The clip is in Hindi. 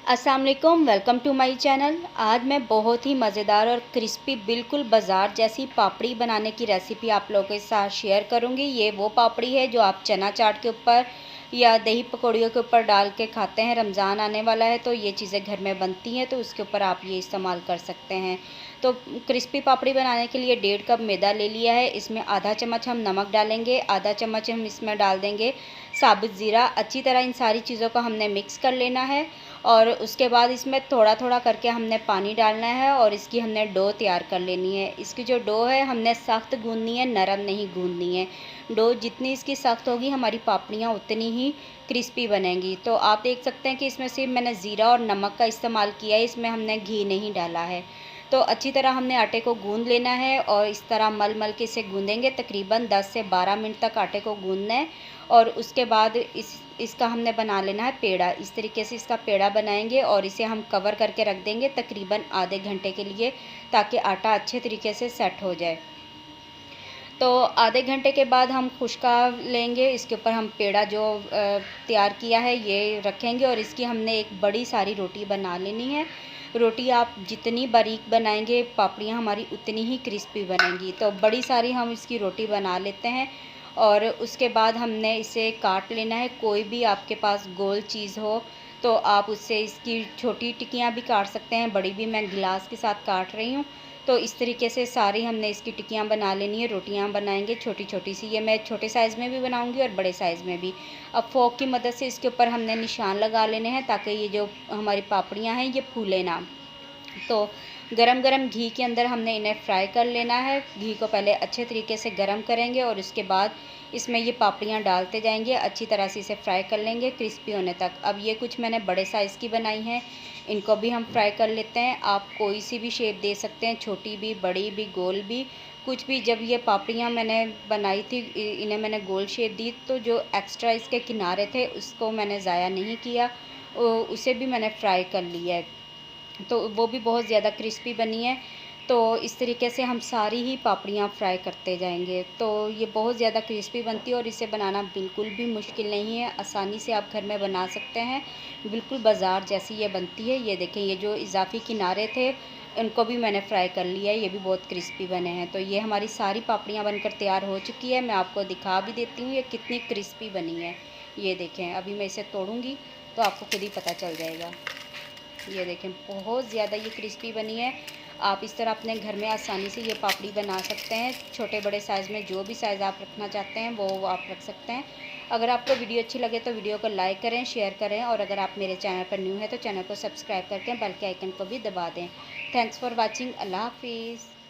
अस्सलाम वालेकुम, वेलकम टू माय चैनल। आज मैं बहुत ही मज़ेदार और क्रिस्पी बिल्कुल बाज़ार जैसी पापड़ी बनाने की रेसिपी आप लोगों के साथ शेयर करूंगी। ये वो पापड़ी है जो आप चना चाट के ऊपर या दही पकौड़ियों के ऊपर डाल के खाते हैं। रमज़ान आने वाला है तो ये चीज़ें घर में बनती हैं, तो उसके ऊपर आप ये इस्तेमाल कर सकते हैं। तो क्रिस्पी पापड़ी बनाने के लिए 1.5 कप मैदा ले लिया है। इसमें आधा चम्मच हम नमक डालेंगे, आधा चम्मच हम इसमें डाल देंगे साबुत ज़ीरा। अच्छी तरह इन सारी चीज़ों को हमने मिक्स कर लेना है और उसके बाद इसमें थोड़ा थोड़ा करके हमने पानी डालना है और इसकी हमने डो तैयार कर लेनी है। इसकी जो डो है हमने सख्त गूंदनी है, नरम नहीं गूंदनी है। डो जितनी इसकी सख्त होगी हमारी पापड़ियाँ उतनी ही क्रिस्पी बनेंगी। तो आप देख सकते हैं कि इसमें सिर्फ मैंने ज़ीरा और नमक का इस्तेमाल किया है, इसमें हमने घी नहीं डाला है। तो अच्छी तरह हमने आटे को गूंद लेना है और इस तरह मल मल के इसे गूंदेंगे। तकरीबन 10 से 12 मिनट तक आटे को गूंदना है और उसके बाद इसका हमने बना लेना है पेड़ा। इस तरीके से इसका पेड़ा बनाएंगे और इसे हम कवर करके रख देंगे तकरीबन आधे घंटे के लिए, ताकि आटा अच्छे तरीके से सेट हो जाए। तो आधे घंटे के बाद हम खुश्का लेंगे, इसके ऊपर हम पेड़ा जो तैयार किया है ये रखेंगे और इसकी हमने एक बड़ी सारी रोटी बना लेनी है। रोटी आप जितनी बारीक बनाएंगे पापड़ियाँ हमारी उतनी ही क्रिस्पी बनेंगी। तो बड़ी सारी हम इसकी रोटी बना लेते हैं और उसके बाद हमने इसे काट लेना है। कोई भी आपके पास गोल चीज़ हो तो आप उससे इसकी छोटी टिक्कियाँ भी काट सकते हैं, बड़ी भी मैं गिलास के साथ काट रही हूँ। तो इस तरीके से सारी हमने इसकी टिक्कियाँ बना लेनी है। रोटियाँ बनाएंगे छोटी छोटी सी, ये मैं छोटे साइज़ में भी बनाऊंगी और बड़े साइज़ में भी। अब फोक की मदद से इसके ऊपर हमने निशान लगा लेने हैं ताकि ये जो हमारी पापड़ियाँ हैं ये फूले ना। तो गरम गरम घी के अंदर हमने इन्हें फ्राई कर लेना है। घी को पहले अच्छे तरीके से गरम करेंगे और उसके बाद इसमें ये पापड़ियाँ डालते जाएंगे, अच्छी तरह से इसे फ्राई कर लेंगे क्रिस्पी होने तक। अब ये कुछ मैंने बड़े साइज़ की बनाई हैं, इनको भी हम फ्राई कर लेते हैं। आप कोई सी भी शेप दे सकते हैं, छोटी भी, बड़ी भी, गोल भी, कुछ भी। जब ये पापड़ियाँ मैंने बनाई थी इन्हें मैंने गोल शेप दी, तो जो एक्स्ट्रा इसके किनारे थे उसको मैंने ज़ाया नहीं किया, उसे भी मैंने फ्राई कर लिया है। तो वो भी बहुत ज़्यादा क्रिस्पी बनी है। तो इस तरीके से हम सारी ही पापड़ियाँ फ्राई करते जाएंगे। तो ये बहुत ज़्यादा क्रिस्पी बनती है और इसे बनाना बिल्कुल भी मुश्किल नहीं है, आसानी से आप घर में बना सकते हैं। बिल्कुल बाज़ार जैसी ये बनती है। ये देखें, ये जो इजाफी किनारे थे उनको भी मैंने फ्राई कर लिया है, ये भी बहुत क्रिस्पी बने हैं। तो ये हमारी सारी पापड़ियाँ बनकर तैयार हो चुकी है। मैं आपको दिखा भी देती हूँ ये कितनी क्रिस्पी बनी है। ये देखें, अभी मैं इसे तोड़ूँगी तो आपको खुद ही पता चल जाएगा। ये देखें, बहुत ज़्यादा ये क्रिस्पी बनी है। आप इस तरह अपने घर में आसानी से ये पापड़ी बना सकते हैं। छोटे बड़े साइज़ में जो भी साइज़ आप रखना चाहते हैं वो आप रख सकते हैं। अगर आपको वीडियो अच्छी लगे तो वीडियो को लाइक करें, शेयर करें और अगर आप मेरे चैनल पर न्यू है तो चैनल को सब्सक्राइब करके बेल के आइकन को भी दबा दें। Thanks for watching. अल्लाह हाफिज़।